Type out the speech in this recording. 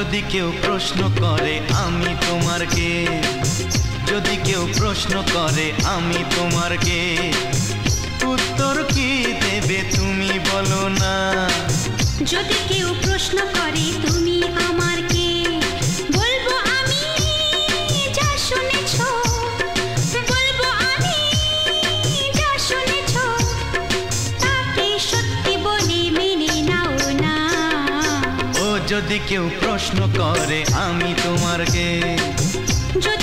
যদি কেউ প্রশ্ন করে আমি তোমার কে, যদি কেউ প্রশ্ন করে আমি তোমার কে, উত্তর কি দেবে তুমি বলো না। যদি কেউ প্রশ্ন করে তুমি আমার কে, বলবো আমি যা শুনেছো, বলবো আমি যা শুনেছো, তাকে সত্যি বলে মেনে নাও না। ও যদি কেউ প্রশ্ন করে আমি তোমার কে,